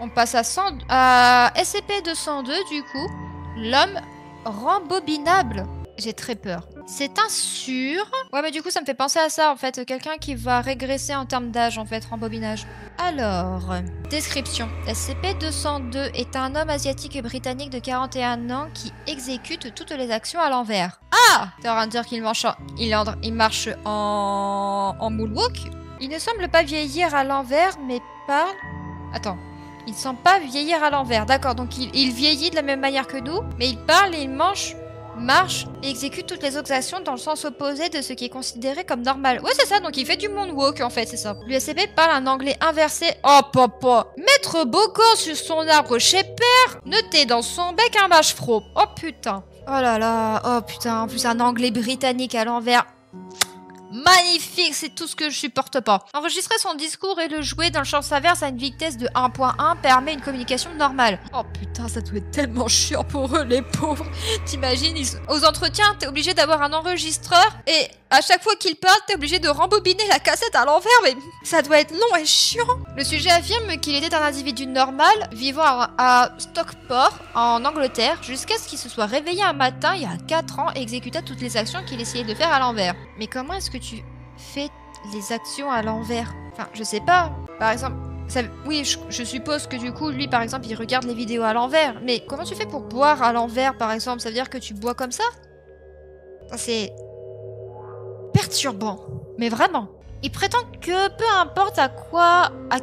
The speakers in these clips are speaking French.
On passe à SCP-202 du coup. L'homme rembobinable. J'ai très peur. C'est un sûr. Ouais, mais du coup, ça me fait penser à ça, en fait. Quelqu'un qui va régresser en termes d'âge, en fait, rembobinage. Alors, description. SCP-202 est un homme asiatique et britannique de 41 ans qui exécute toutes les actions à l'envers. Ah! T'es en train de dire qu'il marche en moonwalk? Il ne semble pas vieillir à l'envers, mais parle... Attends. Il ne semble pas vieillir à l'envers. D'accord, donc il vieillit de la même manière que nous, mais il parle et il marche et exécute toutes les autres actions dans le sens opposé de ce qui est considéré comme normal. Ouais, c'est ça, donc il fait du moonwalk en fait, c'est ça. L'USCP parle un anglais inversé. Oh papa! Maître Bocan sur son arbre chez père, noté dans son bec un mâche fro. Oh putain. Oh là là, oh putain, en plus un anglais britannique à l'envers. Magnifique, c'est tout ce que je supporte pas. Enregistrer son discours et le jouer dans le champ inverse à une vitesse de 1.1 permet une communication normale. Oh putain, ça doit être tellement chiant pour eux, les pauvres. T'imagines, aux entretiens, t'es obligé d'avoir un enregistreur et à chaque fois qu'il parle, t'es obligé de rembobiner la cassette à l'envers, mais ça doit être long et chiant. Le sujet affirme qu'il était un individu normal, vivant à Stockport, en Angleterre, jusqu'à ce qu'il se soit réveillé un matin il y a 4 ans et exécuta toutes les actions qu'il essayait de faire à l'envers. Mais comment est-ce que tu fais les actions à l'envers? Enfin, je sais pas. Par exemple, oui, je suppose que du coup, lui, par exemple, il regarde les vidéos à l'envers. Mais comment tu fais pour boire à l'envers, par exemple? Ça veut dire que tu bois comme ça? C'est perturbant. Mais vraiment. Il prétend que peu importe à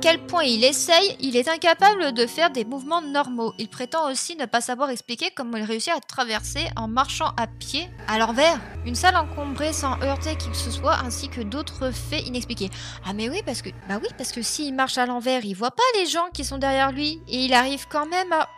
quel point il essaye, il est incapable de faire des mouvements normaux. Il prétend aussi ne pas savoir expliquer comment il réussit à traverser en marchant à pied à l'envers. Une salle encombrée sans heurter qui que ce soit, ainsi que d'autres faits inexpliqués. Ah mais oui, parce que s'il marche à l'envers, il voit pas les gens qui sont derrière lui. Et il arrive quand même à...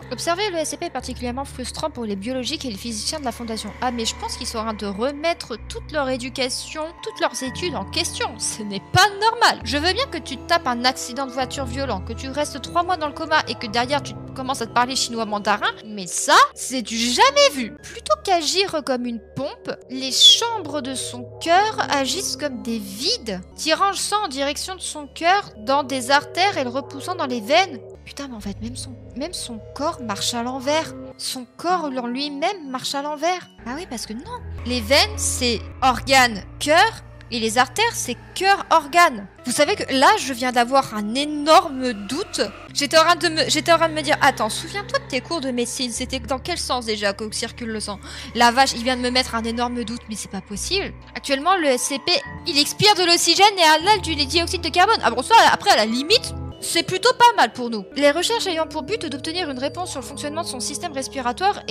Observer le SCP est particulièrement frustrant pour les biologiques et les physiciens de la Fondation. Ah mais je pense qu'ils sont en train de remettre toute leur éducation, toutes leurs études en question. Ce n'est pas normal. Je veux bien que tu te tapes un accident de voiture violent, que tu restes 3 mois dans le coma et que derrière tu commences à te parler chinois mandarin, mais ça, c'est du jamais vu. Plutôt qu'agir comme une pompe, les chambres de son cœur agissent comme des vides, tirant le sang en direction de son cœur dans des artères et le repoussant dans les veines. Putain, mais en fait, même son corps marche à l'envers. Son corps en lui-même marche à l'envers. Ah oui, parce que non. Les veines, c'est organe, cœur. Et les artères, c'est cœur-organe. Vous savez que là, je viens d'avoir un énorme doute. J'étais en train de me dire, attends, souviens-toi de tes cours de médecine. C'était dans quel sens déjà que circule le sang? La vache, il vient de me mettre un énorme doute, mais c'est pas possible. Actuellement, le SCP, il expire de l'oxygène et inhale du dioxyde de carbone. Ah bon, ça, après, à la limite... c'est plutôt pas mal pour nous. Les recherches ayant pour but d'obtenir une réponse sur le fonctionnement de son système respiratoire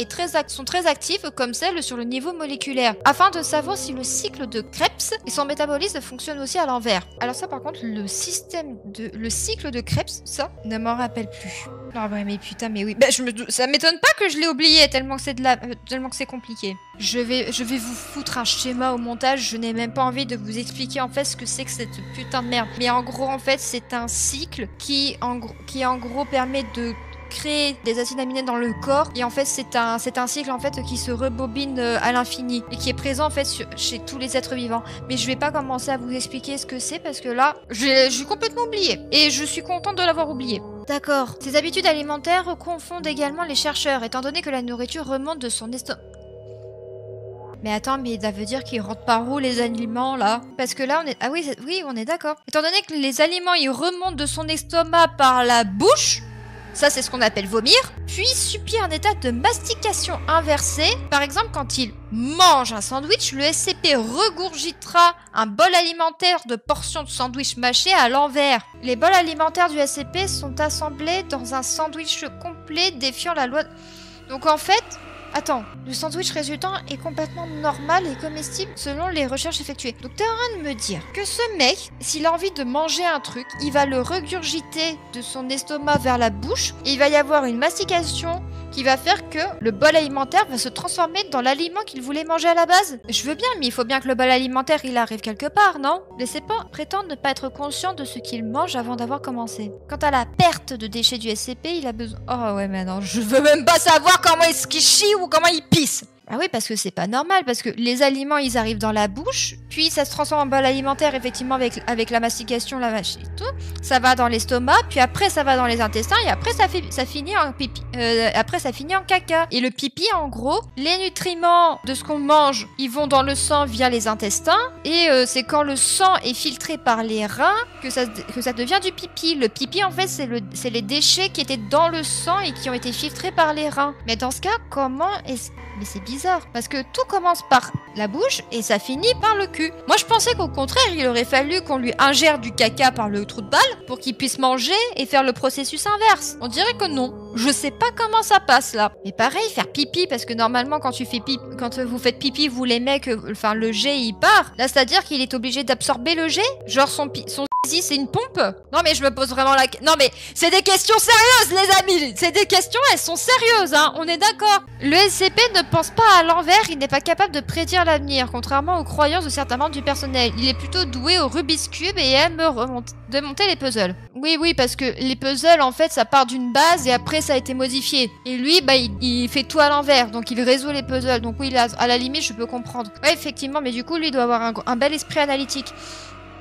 sont très actives, comme celles sur le niveau moléculaire, afin de savoir si le cycle de Krebs et son métabolisme fonctionnent aussi à l'envers. Alors ça par contre, le cycle de Krebs, ça, ne m'en rappelle plus. Ah ouais, mais putain, mais oui. Bah, ça m'étonne pas que je l'ai oublié, tellement que c'est compliqué. Je vais vous foutre un schéma au montage, je n'ai même pas envie de vous expliquer en fait ce que c'est que cette putain de merde. Mais en gros, en fait, c'est un cycle qui en gros permet de créer des acides aminés dans le corps, et en fait c'est un cycle en fait qui se rebobine à l'infini et qui est présent en fait chez tous les êtres vivants. Mais je vais pas commencer à vous expliquer ce que c'est parce que là j'ai complètement oublié et je suis contente de l'avoir oublié. D'accord. Ces habitudes alimentaires confondent également les chercheurs, étant donné que la nourriture remonte de son estomac. Mais attends, mais ça veut dire qu'ils rentrent par où les aliments là? Parce que là on est... Ah oui, oui, on est d'accord. Étant donné que les aliments ils remontent de son estomac par la bouche, ça c'est ce qu'on appelle vomir, puis subir un état de mastication inversée. Par exemple, quand il mange un sandwich, le SCP regurgitera un bol alimentaire de portions de sandwich mâché à l'envers. Les bols alimentaires du SCP sont assemblés dans un sandwich complet défiant la loi... Donc en fait... Attends, le sandwich résultant est complètement normal et comestible selon les recherches effectuées. Donc t'es en train de me dire que ce mec, s'il a envie de manger un truc, il va le regurgiter de son estomac vers la bouche et il va y avoir une mastication qui va faire que le bol alimentaire va se transformer dans l'aliment qu'il voulait manger à la base. Je veux bien, mais il faut bien que le bol alimentaire il arrive quelque part, non? Laissez pas prétendre ne pas être conscient de ce qu'il mange avant d'avoir commencé. Quant à la perte de déchets du SCP, il a besoin... Oh ouais, mais non, je veux même pas savoir comment est-ce qu'il chie ou comment il pisse. Ah oui, parce que c'est pas normal, parce que les aliments, ils arrivent dans la bouche, puis ça se transforme en bol alimentaire, effectivement, avec la mastication, la vache et tout. Ça va dans l'estomac, puis après, ça va dans les intestins, et après, ça finit en pipi. Après, ça finit en caca. Et le pipi, en gros, les nutriments de ce qu'on mange, ils vont dans le sang via les intestins, et c'est quand le sang est filtré par les reins que ça devient du pipi. Le pipi, en fait, c'est les déchets qui étaient dans le sang et qui ont été filtrés par les reins. Mais dans ce cas, comment est-ce... Mais c'est bizarre, parce que tout commence par la bouche et ça finit par le cul. Moi, je pensais qu'au contraire, il aurait fallu qu'on lui ingère du caca par le trou de balle pour qu'il puisse manger et faire le processus inverse. On dirait que non. Je sais pas comment ça passe là. Mais pareil, faire pipi, parce que normalement, quand vous faites pipi, vous les mecs, enfin le jet il part. Là, c'est-à-dire qu'il est obligé d'absorber le jet. Genre son c'est une pompe. Non mais je me pose vraiment non mais c'est des questions sérieuses les amis. C'est des questions, elles sont sérieuses hein. On est d'accord. Le SCP ne pense pas à l'envers. Il n'est pas capable de prédire l'avenir, contrairement aux croyances de certains membres du personnel. Il est plutôt doué au Rubik's Cube et aime monter les puzzles. Oui, parce que les puzzles, en fait, ça part d'une base et après, ça a été modifié. Et lui, bah, il fait tout à l'envers. Donc, il résout les puzzles. Donc, oui, là, à la limite, je peux comprendre. Ouais, effectivement, mais du coup, lui, il doit avoir un bel esprit analytique.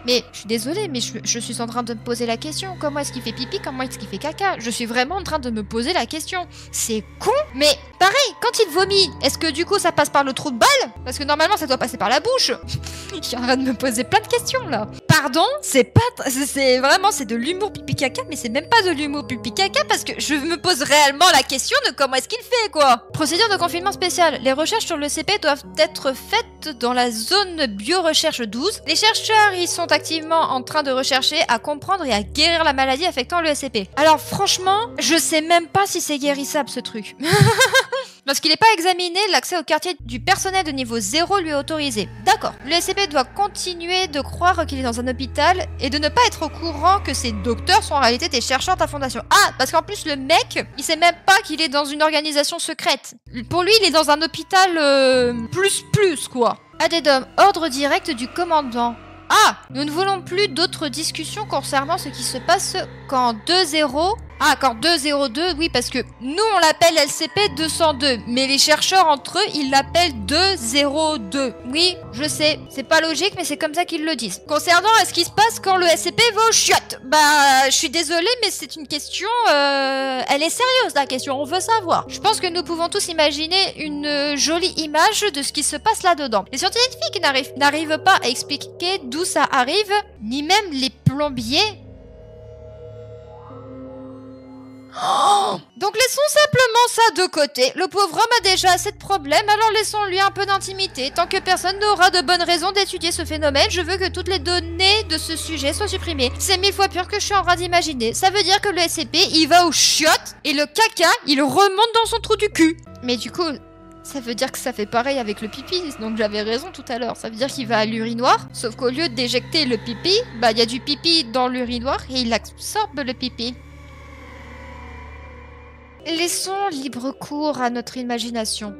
Mais je suis désolée, mais je suis en train de me poser la question. Comment est-ce qu'il fait pipi? Comment est-ce qu'il fait caca? Je suis vraiment en train de me poser la question. C'est con. Mais pareil, quand il vomit, est-ce que du coup ça passe par le trou de balle? Parce que normalement ça doit passer par la bouche. Je suis en train de me poser plein de questions là. Pardon? C'est vraiment de l'humour pipi caca, mais c'est même pas de l'humour pipi caca parce que je me pose réellement la question de comment est-ce qu'il fait quoi. Procédure de confinement spécial. Les recherches sur le CP doivent être faites dans la zone biorecherche 12. Les chercheurs y sont activement en train de rechercher à comprendre et à guérir la maladie affectant le SCP. Alors franchement, je sais même pas si c'est guérissable ce truc. Parce qu'il n'est pas examiné, l'accès au quartier du personnel de niveau 0 lui est autorisé. D'accord. Le SCP doit continuer de croire qu'il est dans un hôpital et de ne pas être au courant que ses docteurs sont en réalité des chercheurs de la fondation. Ah, parce qu'en plus le mec, il sait même pas qu'il est dans une organisation secrète. Pour lui, il est dans un hôpital plus quoi. Addendum, ordre direct du commandant. Ah, nous ne voulons plus d'autres discussions concernant ce qui se passe quand 2-0... Ah, quand 202, oui, parce que nous, on l'appelle LCP-202, mais les chercheurs, entre eux, ils l'appellent 202. Oui, je sais, c'est pas logique, mais c'est comme ça qu'ils le disent. Concernant ce qui se passe quand le SCP va aux chiottes, bah, je suis désolée, mais c'est une question... elle est sérieuse, la question, on veut savoir. Je pense que nous pouvons tous imaginer une jolie image de ce qui se passe là-dedans. Les scientifiques n'arrivent pas à expliquer d'où ça arrive, ni même les plombiers... Oh, donc laissons simplement ça de côté. Le pauvre homme a déjà assez de problèmes, alors laissons-lui un peu d'intimité. Tant que personne n'aura de bonnes raisons d'étudier ce phénomène, je veux que toutes les données de ce sujet soient supprimées. C'est 1000 fois pire que je suis en train d'imaginer. Ça veut dire que le SCP, il va aux chiottes et le caca, il remonte dans son trou du cul. Mais du coup... ça veut dire que ça fait pareil avec le pipi, donc j'avais raison tout à l'heure. Ça veut dire qu'il va à l'urinoir, sauf qu'au lieu d'éjecter le pipi, bah il y a du pipi dans l'urinoir et il absorbe le pipi. Laissons libre cours à notre imagination.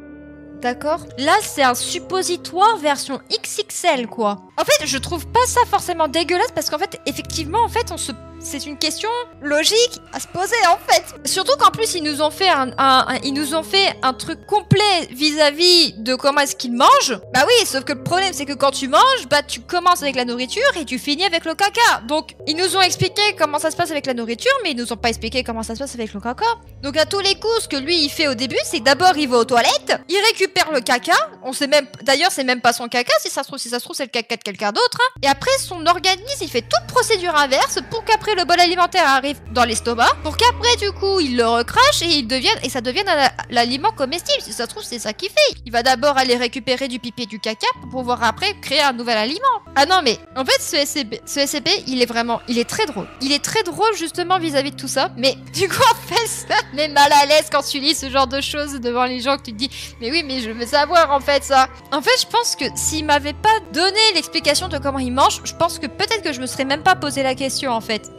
D'accord? Là, c'est un suppositoire version XXL, quoi. En fait, je trouve pas ça forcément dégueulasse parce qu'en fait, effectivement, en fait, c'est une question logique à se poser, en fait. Surtout qu'en plus, ils nous ont fait un truc complet vis-à-vis de comment est-ce qu'ils mangent. Bah oui, sauf que le problème, c'est que quand tu manges, bah tu commences avec la nourriture et tu finis avec le caca. Donc, ils nous ont expliqué comment ça se passe avec la nourriture, mais ils nous ont pas expliqué comment ça se passe avec le caca. Donc, à tous les coups, ce que lui, il fait au début, c'est que d'abord, il va aux toilettes, il récupère le caca. On sait même, d'ailleurs, c'est même pas son caca, si ça se trouve, c'est le caca de quelqu'un d'autre. Hein. Et après, son organisme, il fait toute procédure inverse pour qu'après le bol alimentaire arrive dans l'estomac, pour qu'après du coup il le recrache et ça devienne l'aliment comestible. Si ça se trouve, c'est ça qu'il fait. Il va d'abord aller récupérer du pipi et du caca pour pouvoir après créer un nouvel aliment. Ah non mais en fait ce SCP il est très drôle. Il est très drôle justement vis-à-vis de tout ça. Mais du coup en fait ça me met mal à l'aise quand tu lis ce genre de choses devant les gens que tu te dis mais oui mais je veux savoir en fait ça. En fait je pense que s'il m'avait pas donné l'explication de comment il mange, je pense que peut-être que je me serais même pas posé la question en fait.